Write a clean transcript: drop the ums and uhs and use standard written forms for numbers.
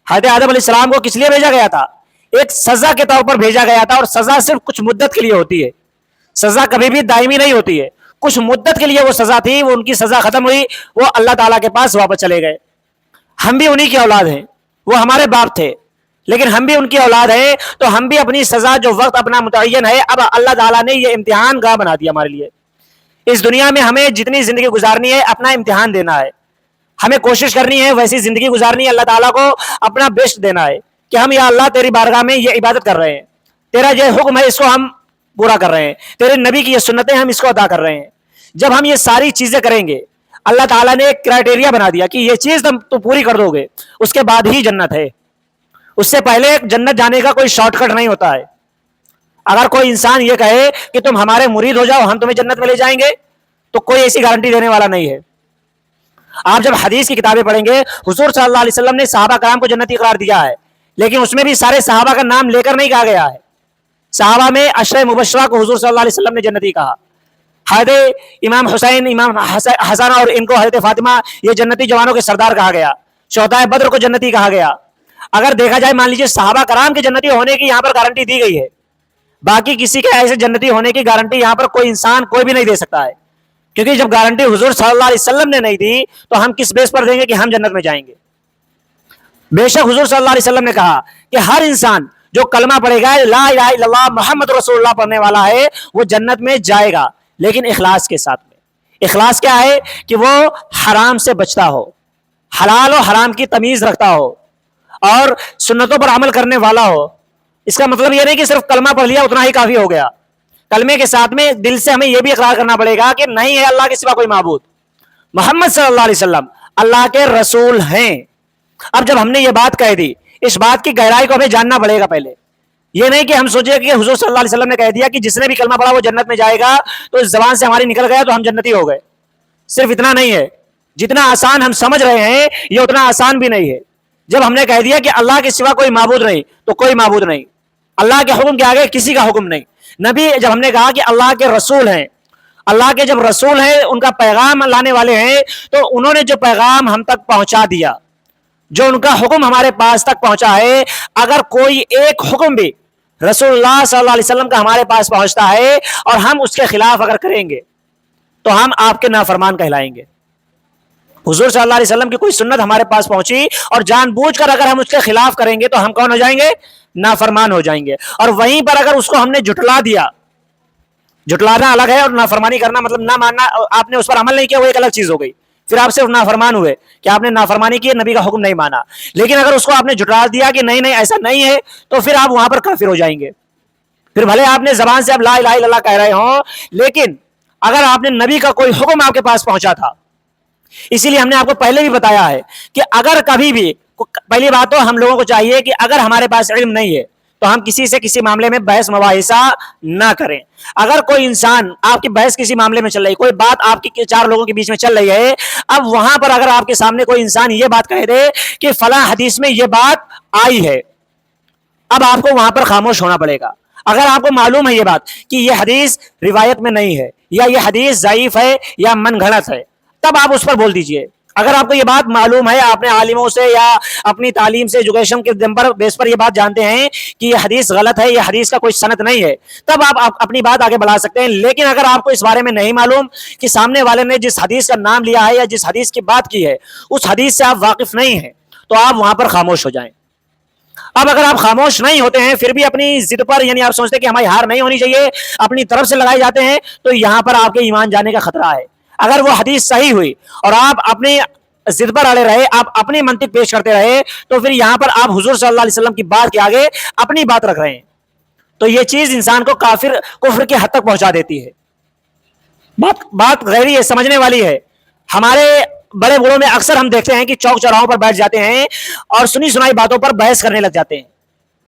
حضرت آدم علیہ السلام کو کس لیے بھیجا گیا تھا؟ ایک سزا کے طور پر بھیجا گیا تھا، اور سزا صرف کچھ مدت کے لیے ہوتی ہے، سزا کبھی بھی دائمی نہیں ہوتی ہے، کچھ مدت کے لیے وہ سزا تھی، وہ ان کی سزا ختم ہوئی، وہ اللہ تعالیٰ کے پاس واپس چلے گئے۔ ہم بھی انہی کی اولاد ہیں، وہ ہمارے باپ تھے لیکن ہم بھی ان کی اولاد ہیں، تو ہم بھی اپنی سزا جو وقت اپنا متعین ہے، اب اللہ تعالیٰ نے یہ امتحان گاہ بنا دیا ہمارے لیے۔ اس دنیا میں ہمیں جتنی زندگی گزارنی ہے اپنا امتحان دینا ہے، ہمیں کوشش کرنی ہے ویسی زندگی گزارنی ہے، اللہ تعالیٰ کو اپنا بیسٹ دینا ہے کہ ہم یا اللہ تیری بارگاہ میں یہ عبادت کر رہے ہیں، تیرا یہ حکم ہے اس کو ہم پورا کر رہے ہیں، تیرے نبی کی یہ سنتیں ہم اس کو ادا کر رہے ہیں۔ جب ہم یہ ساری چیزیں کریں گے، اللہ تعالیٰ نے ایک کرائٹیریا بنا دیا کہ یہ چیز تم تو پوری کر دو گے، اس کے بعد ہی جنت ہے، اس سے پہلے جنت جانے کا کوئی شارٹ کٹ نہیں ہوتا ہے۔ اگر کوئی انسان یہ کہے کہ تم ہمارے مرید ہو جاؤ ہم تمہیں جنت میں لے جائیں گے، تو کوئی ایسی گارنٹی دینے والا نہیں ہے۔ آپ جب حدیث کی کتابیں پڑھیں گے، حضور صلی اللہ علیہ وسلم نے صحابہ کرام کو جنتی قرار دیا ہے، لیکن اس میں بھی سارے صحابہ کا نام لے کر نہیں کہا گیا ہے۔ صحابہ میں عشرہ مبشرہ کو حضور صلی اللہ علیہ وسلم نے جنتی کہا، حضرت امام حسین، امام حسن اور ان کو حضرت فاطمہ، یہ جنتی جوانوں کے سردار کہا گیا۔ شہدائے بدر کو جنتی کہا گیا۔ اگر دیکھا جائے مان لیجیے صحابہ کرام کے جنتی ہونے کی یہاں پر گارنٹی دی گئی ہے، باقی کسی کے ایسے جنتی ہونے کی گارنٹی یہاں پر کوئی انسان کوئی بھی نہیں دے سکتا ہے، کیونکہ جب گارنٹی حضور صلی اللہ علیہ وسلم نے نہیں دی تو ہم کس بیس پر دیں گے کہ ہم جنت میں جائیں گے؟ بے شک حضور صلی اللہ علیہ وسلم نے کہا کہ ہر انسان جو کلمہ پڑھے گا، لا الہ الا اللہ محمد رسول اللہ پڑھنے والا ہے، وہ جنت میں جائے گا، لیکن اخلاص کے ساتھ میں۔ اخلاص کیا ہے؟ کہ وہ حرام سے بچتا ہو، حلال و حرام کی تمیز رکھتا ہو، اور سنتوں پر عمل کرنے والا ہو۔ اس کا مطلب یہ نہیں کہ صرف کلمہ پڑھ لیا اتنا ہی کافی ہو گیا، کلمے کے ساتھ میں دل سے ہمیں یہ بھی اقرار کرنا پڑے گا کہ نہیں ہے اللہ کے سوا کوئی معبود، محمد صلی اللہ علیہ وسلم اللہ کے رسول ہیں۔ اب جب ہم نے یہ بات کہہ دی، اس بات کی گہرائی کو ہمیں جاننا پڑے گا پہلے۔ یہ نہیں کہ ہم سوچے کہ حضور صلی اللہ علیہ وسلم نے کہہ دیا کہ جس نے بھی کلمہ پڑھا وہ جنت میں جائے گا، تو اس زبان سے ہماری نکل گیا تو ہم جنتی ہو گئے۔ صرف اتنا نہیں ہے، جتنا آسان ہم سمجھ رہے ہیں یہ اتنا آسان بھی نہیں ہے۔ جب ہم نے کہہ دیا کہ اللہ کے سوا کوئی معبود نہیں، تو کوئی معبود نہیں، اللہ کے حکم کے آگے کسی کا حکم نہیں۔ نبی جب ہم نے کہا کہ اللہ کے رسول ہیں، اللہ کے جب رسول ہیں، ان کا پیغام لانے والے ہیں، تو انہوں نے جو پیغام ہم تک پہنچا دیا، جو ان کا حکم ہمارے پاس تک پہنچا ہے، اگر کوئی ایک حکم بھی رسول اللہ صلی اللہ علیہ وسلم کا ہمارے پاس پہنچتا ہے اور ہم اس کے خلاف اگر کریں گے تو ہم آپ کے نافرمان کہلائیں گے۔ حضور صلی اللہ علیہ وسلم کی کوئی سنت ہمارے پاس پہنچی اور جان بوجھ کر اگر ہم اس کے خلاف کریں گے تو ہم کون ہو جائیں گے؟ نافرمان ہو جائیں گے۔ اور وہیں پر اگر اس کو ہم نے جھٹلا دیا، جھٹلانا الگ ہے اور نافرمانی کرنا مطلب نہ ماننا، آپ نے اس پر عمل نہیں کیا وہ ایک الگ چیز ہو گئی، پھر آپ صرف نافرمان ہوئے کہ آپ نے نافرمانی کی، نبی کا حکم نہیں مانا۔ لیکن اگر اس کو آپ نے جھٹلا دیا کہ نہیں نہیں ایسا نہیں ہے، تو پھر آپ وہاں پر کافر ہو جائیں گے۔ پھر بھلے آپ نے زبان سے اب لا الہ الا اللہ کہہ رہے ہوں، لیکن اگر آپ نے نبی کا کوئی حکم آپ کے پاس پہنچا تھا، اسی لیے ہم نے آپ کو پہلے بھی بتایا ہے کہ اگر کبھی بھی، پہلی بات تو ہم لوگوں کو چاہیے کہ اگر ہمارے پاس علم نہیں ہے تو ہم کسی سے کسی معاملے میں بحث مباحثہ نہ کریں۔ اگر کوئی انسان آپ کی بحث کسی معاملے میں چل رہی، کوئی بات آپ کی چار لوگوں کے بیچ میں چل رہی ہے، اب وہاں پر اگر آپ کے سامنے کوئی انسان یہ بات کہہ دے کہ فلاں حدیث میں یہ بات آئی ہے، اب آپ کو وہاں پر خاموش ہونا پڑے گا۔ اگر آپ کو معلوم ہے یہ بات کہ یہ حدیث روایت میں نہیں ہے، یا یہ حدیث ضعیف ہے یا من گھڑت ہے، تب آپ اس پر بول دیجئے۔ اگر آپ کو یہ بات معلوم ہے، آپ نے عالموں سے یا اپنی تعلیم سے، ایجوکیشن کے بیس پر یہ بات جانتے ہیں کہ یہ حدیث غلط ہے، یہ حدیث کا کوئی سند نہیں ہے، تب آپ اپنی بات آگے بڑھا سکتے ہیں۔ لیکن اگر آپ کو اس بارے میں نہیں معلوم کہ سامنے والے نے جس حدیث کا نام لیا ہے یا جس حدیث کی بات کی ہے اس حدیث سے آپ واقف نہیں ہیں، تو آپ وہاں پر خاموش ہو جائیں۔ اب اگر آپ خاموش نہیں ہوتے ہیں پھر بھی اپنی ضد پر، یعنی آپ سوچتے ہیں کہ ہماری ہار نہیں ہونی چاہیے، اپنی طرف سے لگائے جاتے ہیں، تو یہاں پر آپ کے ایمان جانے کا خطرہ ہے۔ اگر وہ حدیث صحیح ہوئی اور آپ اپنی ضد پر اڑے رہے، آپ اپنی منطق پیش کرتے رہے، تو پھر یہاں پر آپ حضور صلی اللہ علیہ وسلم کی بات کے آگے اپنی بات رکھ رہے ہیں، تو یہ چیز انسان کو کفر کی حد تک پہنچا دیتی ہے۔ بات غیری ہے، سمجھنے والی ہے۔ ہمارے بڑے بوڑھوں میں اکثر ہم دیکھتے ہیں کہ چوک چوراہوں پر بیٹھ جاتے ہیں اور سنی سنائی باتوں پر بحث کرنے لگ جاتے ہیں۔